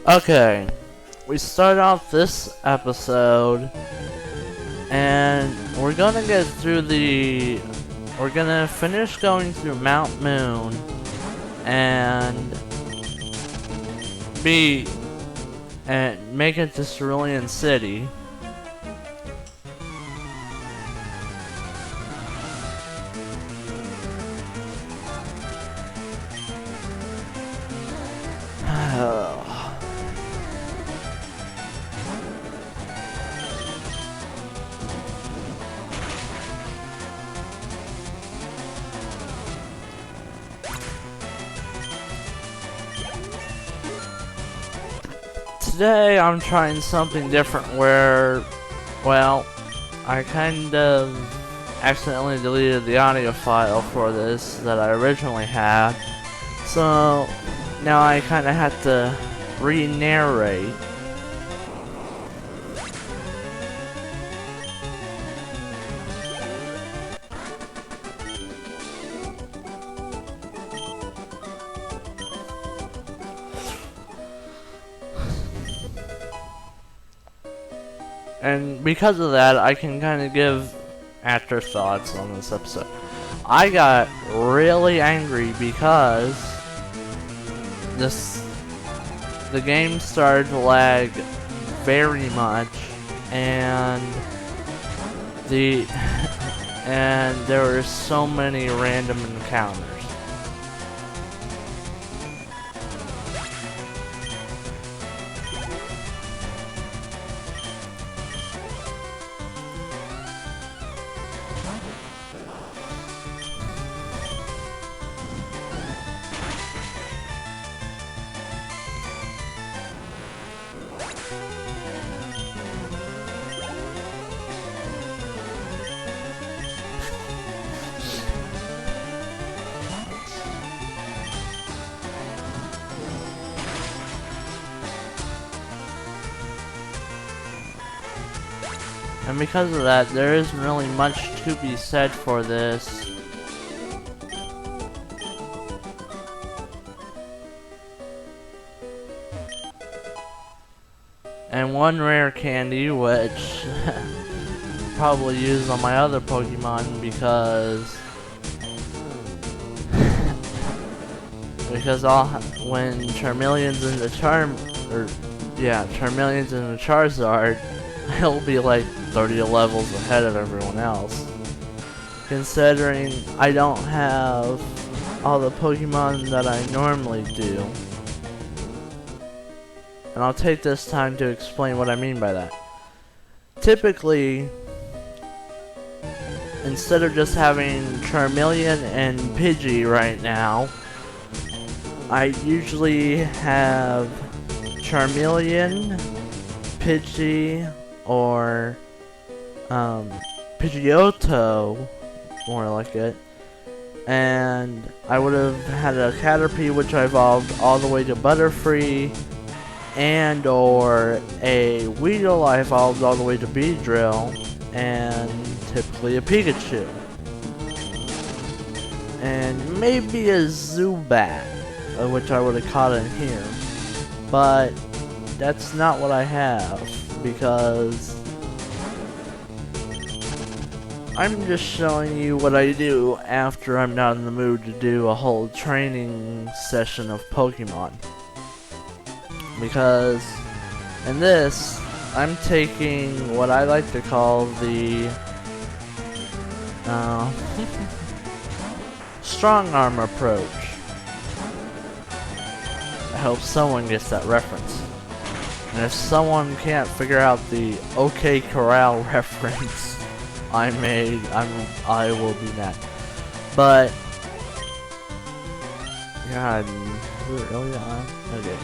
Okay, we start off this episode, and we're gonna get through we're gonna finish going through Mount Moon, and make it to Cerulean City. Today I'm trying something different where, well, I kind of accidentally deleted the audio file for this that I originally had, so now I kind of have to re-narrate. And because of that, I can kind of give afterthoughts on this episode. I got really angry because the game started to lag very much, and and there were so many random encounters. And because of that, there isn't really much to be said for this. And one rare candy, which probably use on my other Pokemon because when Charmeleon's in the Charmeleon's in the Charizard, he'll be like 30 levels ahead of everyone else. Considering I don't have all the Pokemon that I normally do. And I'll take this time to explain what I mean by that. Typically, instead of just having Charmeleon and Pidgey right now, I usually have Charmeleon, Pidgey, or Pidgeotto, more like it, and I would have had a Caterpie which I evolved all the way to Butterfree, and or a Weedle I evolved all the way to Beedrill, and typically a Pikachu, and maybe a Zubat, which I would have caught in here, but that's not what I have, because I'm just showing you what I do after I'm not in the mood to do a whole training session of Pokemon. Because in this, I'm taking what I like to call the strong arm approach. I hope someone gets that reference. And if someone can't figure out the OK Corral reference I will be mad. But God, is it really on? Okay.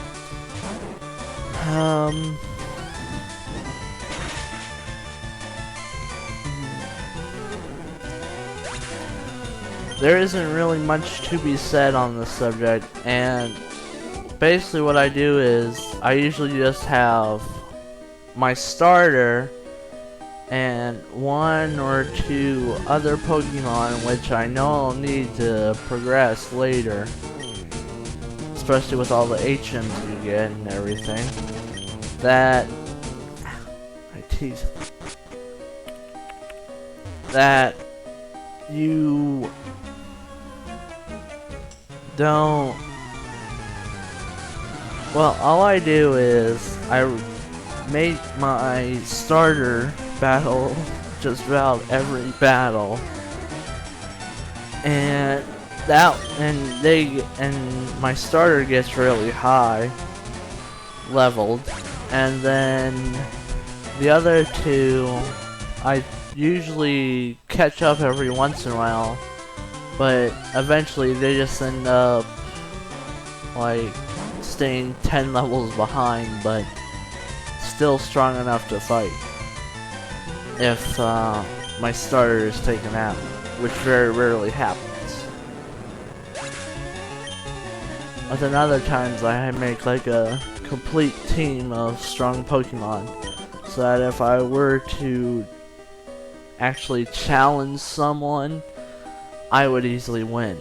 There isn't really much to be said on this subject, and basically what I do is I usually just have my starter and one or two other Pokemon which I know I'll need to progress later. especially with all the HMs you get and everything, that my teeth, that you don't. Well, all I do is I make my starter battle just about every battle, and my starter gets really high leveled, and then the other two I usually catch up every once in a while, but eventually they just end up like staying 10 levels behind, but still strong enough to fight if my starter is taken out, which very rarely happens. But then other times I make like a complete team of strong Pokemon, so that if I were to actually challenge someone, I would easily win.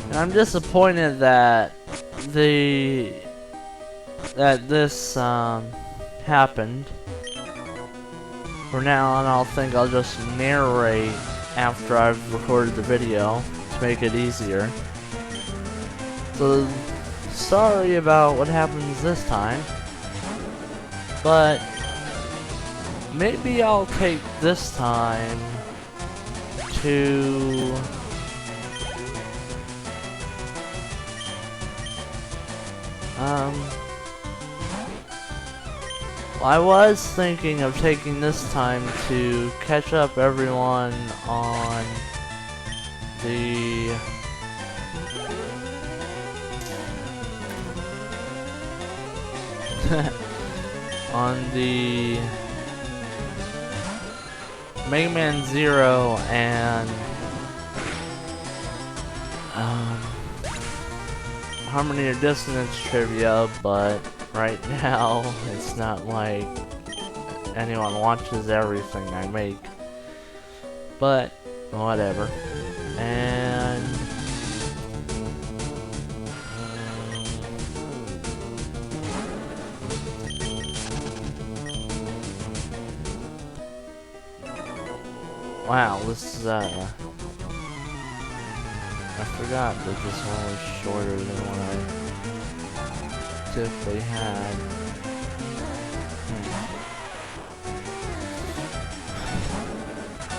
And I'm disappointed that this happened. From now on, I'll just narrate after I've recorded the video to make it easier. So, sorry about what happens this time, but maybe I'll take this time to I was thinking of taking this time to catch up everyone on the on the Mega Man Zero and Harmony or Dissonance trivia, but right now it's not like anyone watches everything I make. But whatever. And wow, this is I forgot that this one was shorter than what I typically had.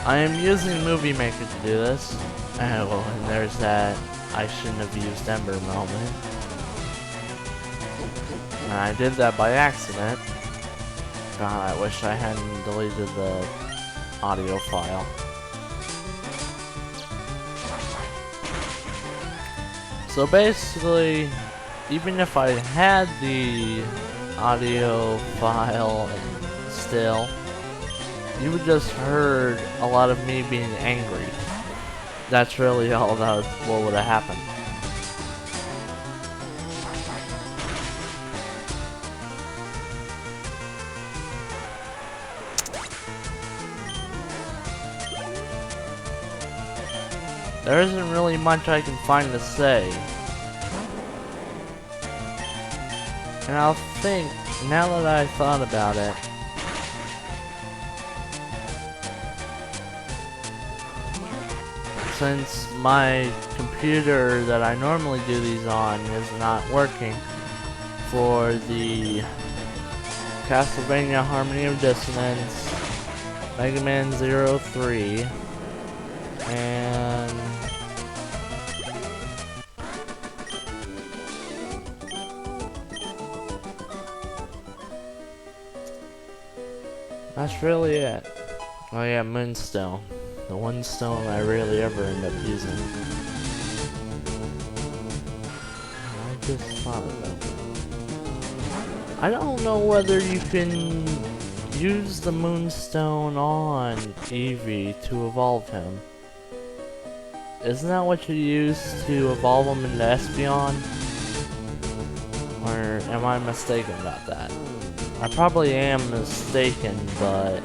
I am using Movie Maker to do this. Well, and there's that I shouldn't have used Ember moment. And I did that by accident. God, I wish I hadn't deleted the audio file. So basically, even if I had the audio file still, you would just heard a lot of me being angry. That's really all that what would have happened. There isn't really much I can find to say. And I'll think, now that I thought about it, since my computer that I normally do these on is not working for the Castlevania Harmony of Dissonance, Mega Man 03, and that's really it. Oh yeah, Moonstone. The one stone I rarely ever end up using. I just thought about it. I don't know whether you can use the Moonstone on Eevee to evolve him. Isn't that what you use to evolve him into Espeon? Or am I mistaken about that? I probably am mistaken, but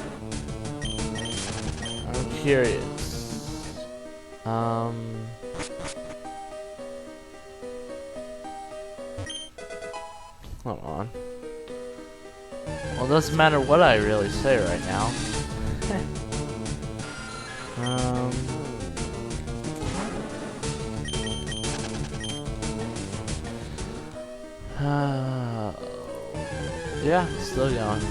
I'm curious. Hold on. Well, it doesn't matter what I really say right now. Yeah, still going.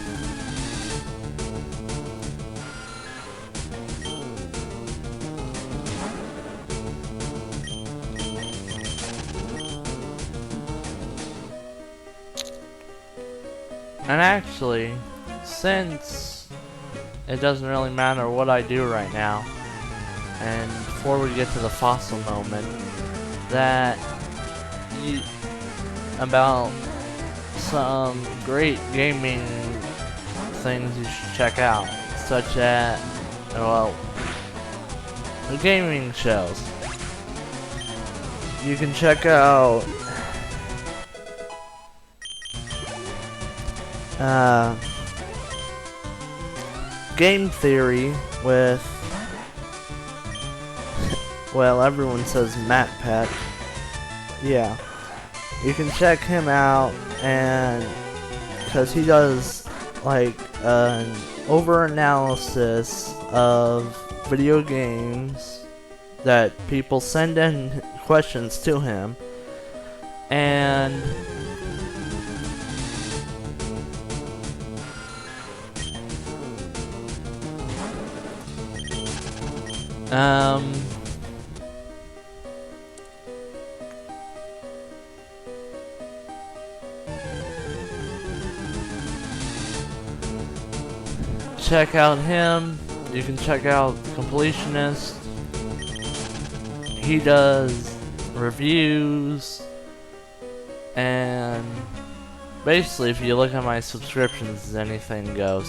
And actually, since it doesn't really matter what I do right now, and before we get to the fossil moment, that about some great gaming things you should check out, such as, well, the gaming shows. You can check out Game Theory with, well, everyone says Matt Peck. Yeah, you can check him out, and because he does like an over-analysis of video games that people send in questions to him, and check out him. You can check out Completionist. He does reviews, and basically if you look at my subscriptions, anything goes.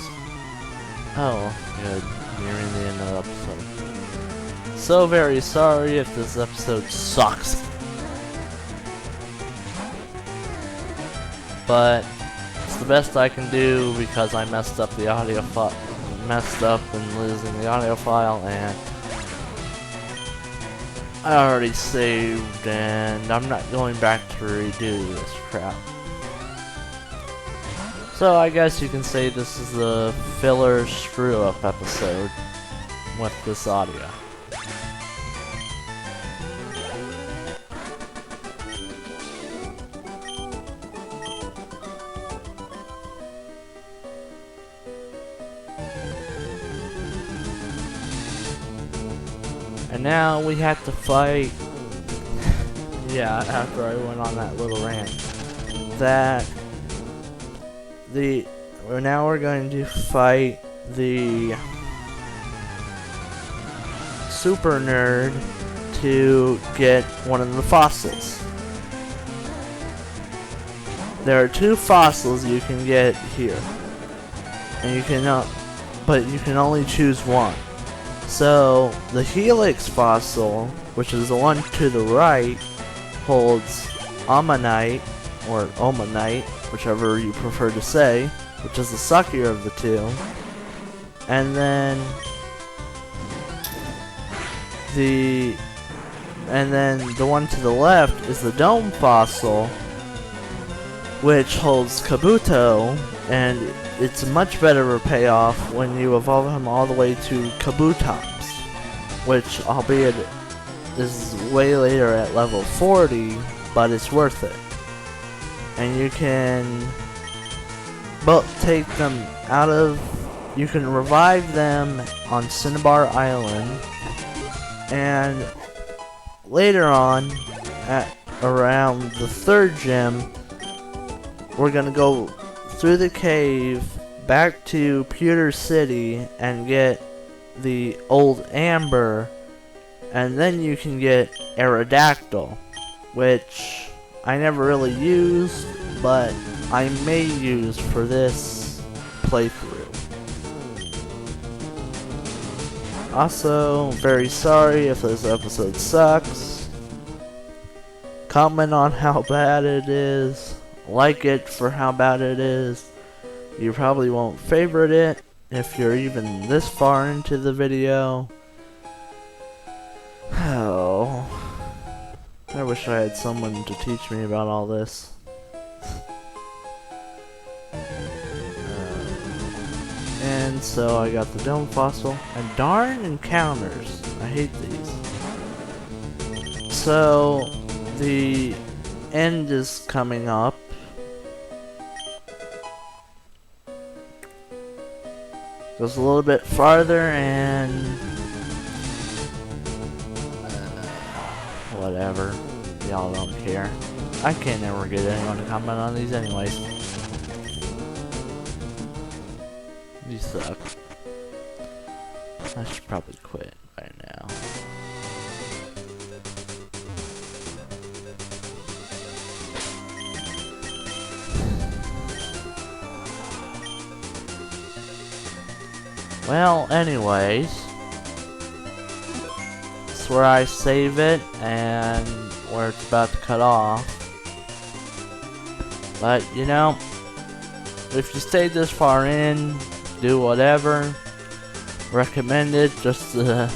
Oh, good. Nearing the end of the episode. So very sorry if this episode sucks. But it's the best I can do because I messed up the audio file, and losing the audio file, and I already saved, and I'm not going back to redo this crap. So I guess you can say this is a filler screw-up episode with this audio. And now we have to fight. Yeah, after I went on that little rant, that now we're going to fight the super nerd to get one of the fossils. There are 2 fossils you can get here, and you cannot, but you can only choose one. So the Helix fossil, which is the one to the right, holds Ammonite, or Omanite, whichever you prefer to say, which is the suckier of the 2. And then the one to the left is the Dome fossil, which holds Kabuto, and it's a much better payoff when you evolve him all the way to Kabutops, which, albeit is way later at level 40, but it's worth it. And you can take them out of, you can revive them on Cinnabar Island, and later on, at around the 3rd gym, we're gonna go through the cave back to Pewter City and get the old Amber, and then you can get Aerodactyl, which I never really used, but I may use for this playthrough. Also, very sorry if this episode sucks. Comment on how bad it is. Like it for how bad it is. You probably won't favorite it if you're even this far into the video. Oh, I wish I had someone to teach me about all this. And so I got the dome fossil, and darn encounters. I hate these. So the end is coming up. Goes a little bit farther and whatever. Y'all don't care. I can't ever get anyone to comment on these anyways. You suck. I should probably quit by now. Well, anyways, that's where I save it and where it's about to cut off. But, you know, if you stayed this far in, do whatever. Recommend it just to